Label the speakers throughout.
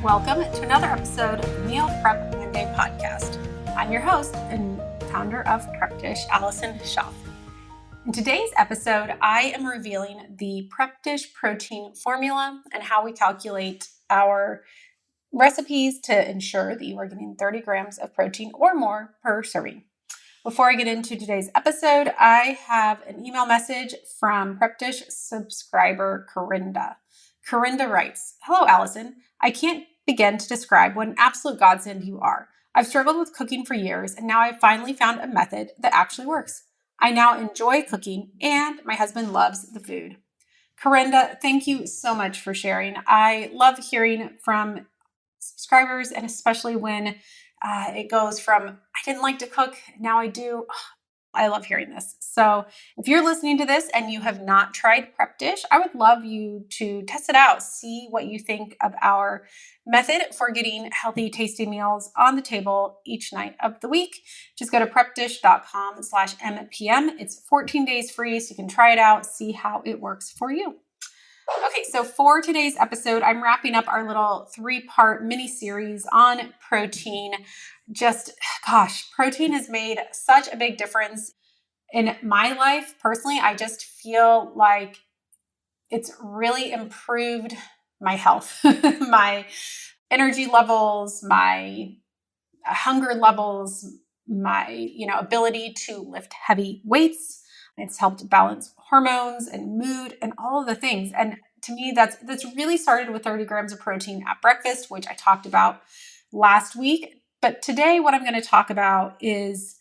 Speaker 1: Welcome to another episode of the Meal Prep Monday podcast. I'm your host and founder of Prep Dish, Allison Schaaf. In today's episode, I am revealing the Prep Dish protein formula and how we calculate our recipes to ensure that you are getting 30 grams of protein or more per serving. Before I get into today's episode, I have an email message from Prep Dish subscriber Corinda. Corinda writes, "Hello, Allison. I can't begin to describe what an absolute godsend you are. I've struggled with cooking for years, and now I've finally found a method that actually works. I now enjoy cooking, and my husband loves the food." Corinda, thank you so much for sharing. I love hearing from subscribers, and especially when it goes from, I didn't like to cook, now I do. I love hearing this. So if you're listening to this and you have not tried Prep Dish, I would love you to test it out. See what you think of our method for getting healthy, tasty meals on the table each night of the week. Just go to prepdish.com/MPM. It's 14 days free, so you can try it out, see how it works for you. Okay, so for today's episode, I'm wrapping up our little 3-part mini series on protein. Protein has made such a big difference in my life. Personally, I just feel like it's really improved my health, my energy levels, my hunger levels, my, ability to lift heavy weights. It's helped balance hormones and mood and all of the things. And to me, that's really started with 30 grams of protein at breakfast, which I talked about last week. But today, what I'm going to talk about is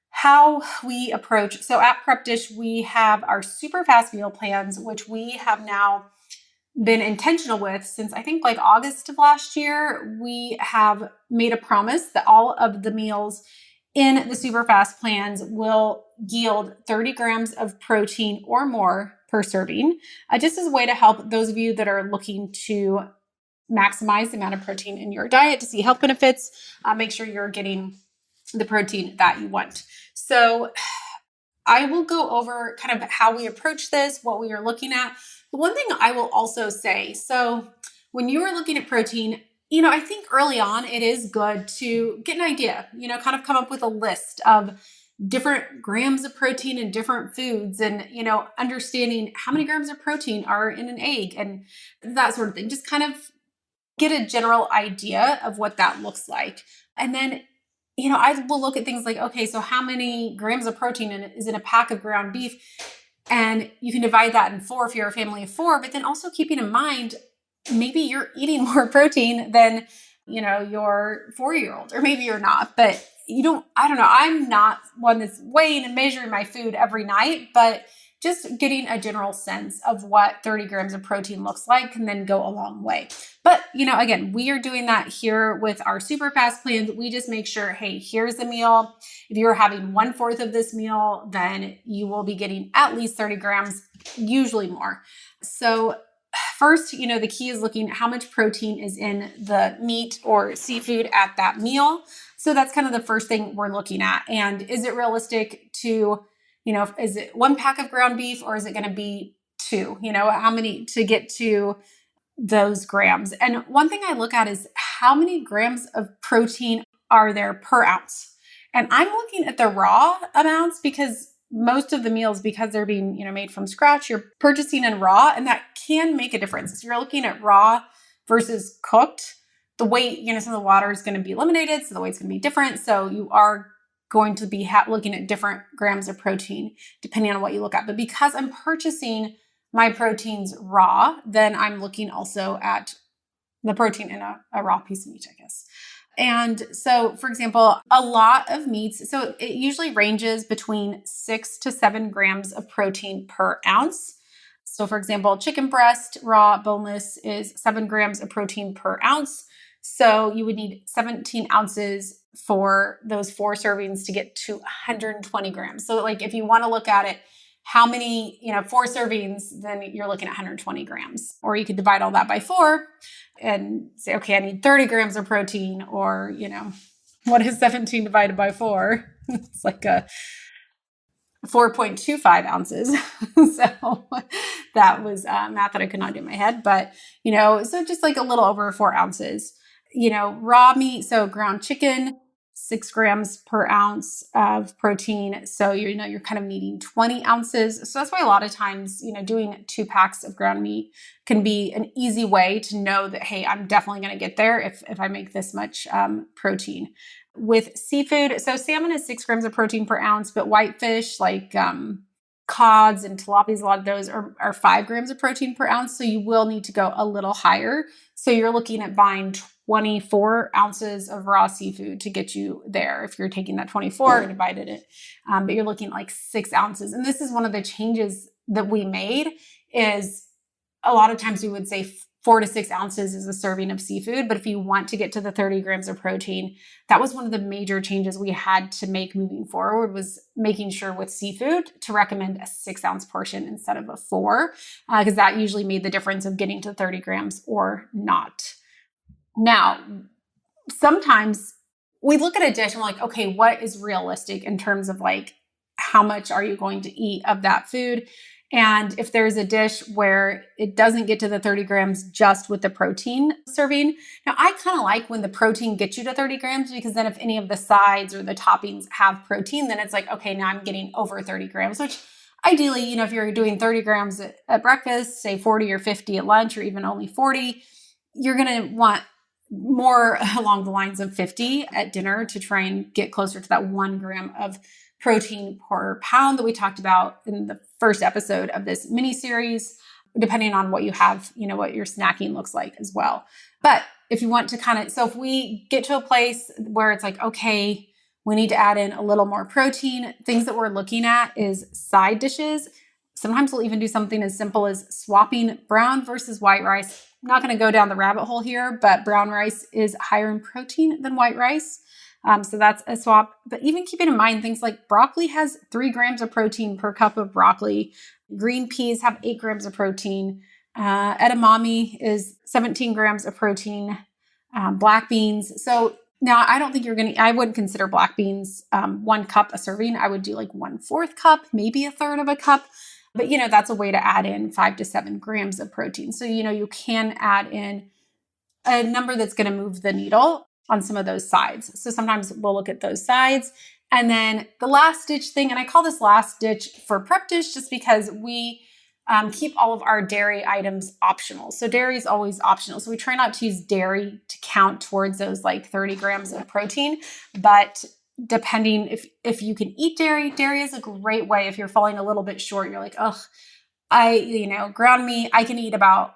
Speaker 1: how we approach. So at Prep Dish, we have our super fast meal plans, which we have now been intentional with since I think like August of last year. We have made a promise that all of the meals in the super fast plans will yield 30 grams of protein or more per serving, just as a way to help those of you that are looking to maximize the amount of protein in your diet to see health benefits, make sure you're getting the protein that you want. So I will go over kind of how we approach this, what we are looking at. The one thing I will also say, so when you are looking at protein, I think early on it is good to get an idea, kind of come up with a list of different grams of protein in different foods and, understanding how many grams of protein are in an egg and that sort of thing. Just kind of get a general idea of what that looks like. And then, I will look at things like, okay, so how many grams of protein is in a pack of ground beef? And you can divide that in 4 if you're a family of 4, but then also keeping in mind, maybe you're eating more protein than, your 4-year-old, or maybe you're not, but I don't know. I'm not one that's weighing and measuring my food every night, but just getting a general sense of what 30 grams of protein looks like can then go a long way. But, again, we are doing that here with our super fast plans. We just make sure, hey, here's the meal. If you're having 1/4 of this meal, then you will be getting at least 30 grams, usually more. So first, the key is looking at how much protein is in the meat or seafood at that meal. So that's kind of the first thing we're looking at. And is it realistic to, is it 1 pack of ground beef or is it going to be 2? How many to get to those grams? And one thing I look at is how many grams of protein are there per ounce? And I'm looking at the raw amounts because most of the meals, because they're being, made from scratch, you're purchasing in raw, and that can make a difference. If you're looking at raw versus cooked, the weight, some of the water is going to be eliminated, so the weight's going to be different. So you are going to be looking at different grams of protein depending on what you look at. But because I'm purchasing my proteins raw, then I'm looking also at the protein in a raw piece of meat, I guess. And so, for example, a lot of meats, so it usually ranges between 6 to 7 grams of protein per ounce. So, for example, chicken breast, raw, boneless, is 7 grams of protein per ounce. So you would need 17 ounces for those 4 servings to get to 120 grams. So like if you want to look at it, how many, 4 servings, then you're looking at 120 grams. Or you could divide all that by 4 and say, okay, I need 30 grams of protein, or, what is 17 divided by 4? It's like 4.25 ounces. So that was math that I could not do in my head, but so just like a little over 4 ounces. Raw meat, so ground chicken, 6 grams per ounce of protein. So you're kind of needing 20 ounces. So that's why a lot of times, doing 2 packs of ground meat can be an easy way to know that, hey, I'm definitely going to get there if I make this much protein. With seafood, so salmon is 6 grams of protein per ounce, but whitefish like cods and tilapias, a lot of those are 5 grams of protein per ounce. So you will need to go a little higher. So you're looking at buying 24 ounces of raw seafood to get you there. If you're taking that 24 and divided it, but you're looking at like 6 ounces. And this is one of the changes that we made is a lot of times we would say 4 to 6 ounces is a serving of seafood. But if you want to get to the 30 grams of protein, that was one of the major changes we had to make moving forward, was making sure with seafood to recommend a 6-ounce portion instead of a 4, because that usually made the difference of getting to 30 grams or not. Now, sometimes we look at a dish and we're like, okay, what is realistic in terms of like, how much are you going to eat of that food? And if there's a dish where it doesn't get to the 30 grams just with the protein serving, now I kind of like when the protein gets you to 30 grams, because then if any of the sides or the toppings have protein, then it's like, okay, now I'm getting over 30 grams, which ideally, if you're doing 30 grams at breakfast, say 40 or 50 at lunch, or even only 40, you're going to want more along the lines of 50 at dinner to try and get closer to that 1 gram of protein per pound that we talked about in the first episode of this mini series, depending on what you have, what your snacking looks like as well. But if you want to so if we get to a place where it's like, okay, we need to add in a little more protein, things that we're looking at is side dishes. Sometimes we'll even do something as simple as swapping brown versus white rice. I'm not going to go down the rabbit hole here, but brown rice is higher in protein than white rice. So that's a swap. But even keeping in mind things like broccoli has 3 grams of protein per cup of broccoli. Green peas have 8 grams of protein. Edamame is 17 grams of protein. Black beans. So now I don't think I wouldn't consider black beans 1 cup a serving. I would do like 1/4 cup, maybe 1/3 of a cup. But, that's a way to add in 5 to 7 grams of protein. So, you can add in a number that's going to move the needle on some of those sides. So sometimes we'll look at those sides. And then the last ditch thing, and I call this last ditch for prep dish just because we keep all of our dairy items optional. So dairy is always optional. So we try not to use dairy to count towards those like 30 grams of protein. But depending if you can eat dairy is a great way. If you're falling a little bit short, you're like, ground meat, I can eat about,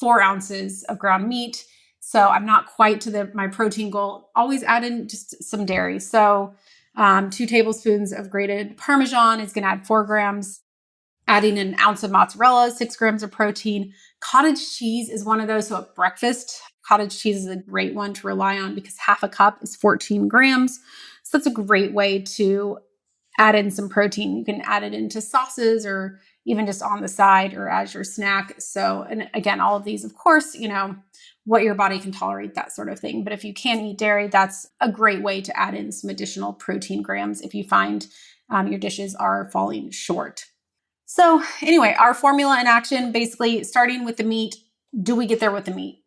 Speaker 1: 4 ounces of ground meat. So I'm not quite to my protein goal. Always add in just some dairy. So 2 tablespoons of grated Parmesan is going to add 4 grams. Adding an ounce of mozzarella, 6 grams of protein. Cottage cheese is one of those. So at breakfast, cottage cheese is a great one to rely on because half a cup is 14 grams. So that's a great way to add in some protein. You can add it into sauces or even just on the side or as your snack. So, and again, all of these, of course, what your body can tolerate, that sort of thing. But if you can eat dairy, that's a great way to add in some additional protein grams if you find your dishes are falling short. So anyway, our formula in action, basically starting with the meat. Do we get there with the meat?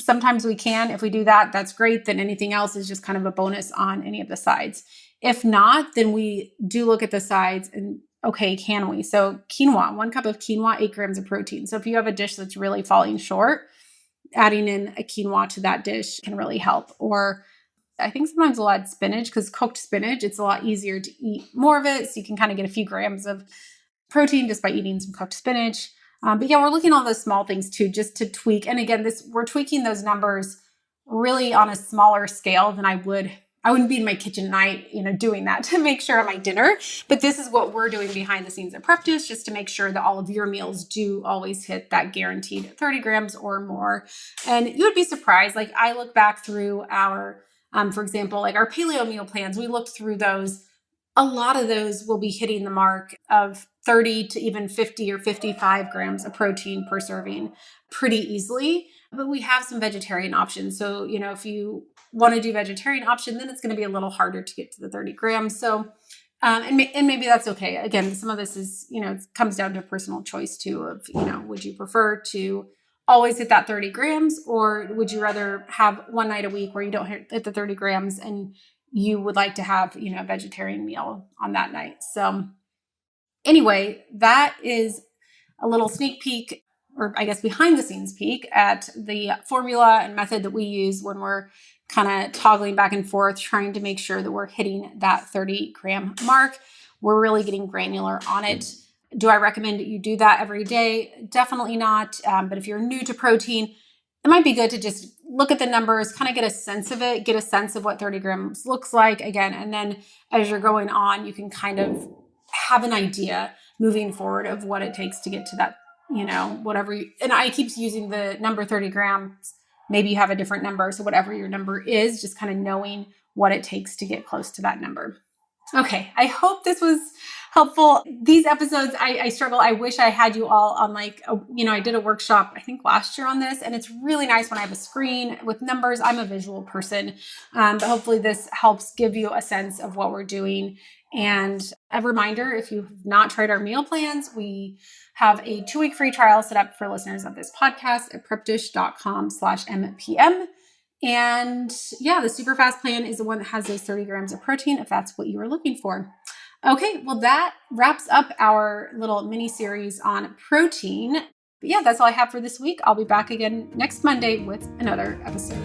Speaker 1: Sometimes we can. If we do that, that's great. Then anything else is just kind of a bonus on any of the sides. If not, then we do look at the sides and, okay, can we? So quinoa, 1 cup of quinoa, 8 grams of protein. So if you have a dish that's really falling short, adding in a quinoa to that dish can really help. Or I think sometimes we'll add spinach because cooked spinach, it's a lot easier to eat more of it. So you can kind of get a few grams of protein just by eating some cooked spinach. But yeah, we're looking at all those small things too, just to tweak. And again, we're tweaking those numbers really on a smaller scale than I wouldn't be in my kitchen at night, doing that to make sure of my dinner. But this is what we're doing behind the scenes at Prep Dish, just to make sure that all of your meals do always hit that guaranteed 30 grams or more. And you would be surprised. Like I look back through our, for example, like our paleo meal plans, we looked through those. A lot of those will be hitting the mark of 30 to even 50 or 55 grams of protein per serving pretty easily. But we have some vegetarian options. So, if you want to do vegetarian option, then it's going to be a little harder to get to the 30 grams. So And maybe that's okay. Again, some of this is, it comes down to personal choice too of, would you prefer to always hit that 30 grams, or would you rather have one night a week where you don't hit the 30 grams and you would like to have, a vegetarian meal on that night? So anyway, that is a little sneak peek, or I guess behind the scenes peek at the formula and method that we use when we're kind of toggling back and forth, trying to make sure that we're hitting that 30 gram mark. We're really getting granular on it. Do I recommend that you do that every day? Definitely not. But if you're new to protein, it might be good to just look at the numbers, kind of get a sense of it, get a sense of what 30 grams looks like again. And then as you're going on, you can kind of have an idea moving forward of what it takes to get to that, whatever. And I keep using the number 30 grams. Maybe you have a different number. So whatever your number is, just kind of knowing what it takes to get close to that number. Okay, I hope this was helpful. These episodes, I struggle. I wish I had you all on I did a workshop, I think last year on this, and it's really nice when I have a screen with numbers. I'm a visual person, but hopefully this helps give you a sense of what we're doing. And a reminder, if you've not tried our meal plans, we have a 2-week free trial set up for listeners of this podcast at prepdish.com/MPM. And yeah, the super fast plan is the one that has those 30 grams of protein, if that's what you were looking for. Okay, well, that wraps up our little mini series on protein. But yeah, that's all I have for this week. I'll be back again next Monday with another episode.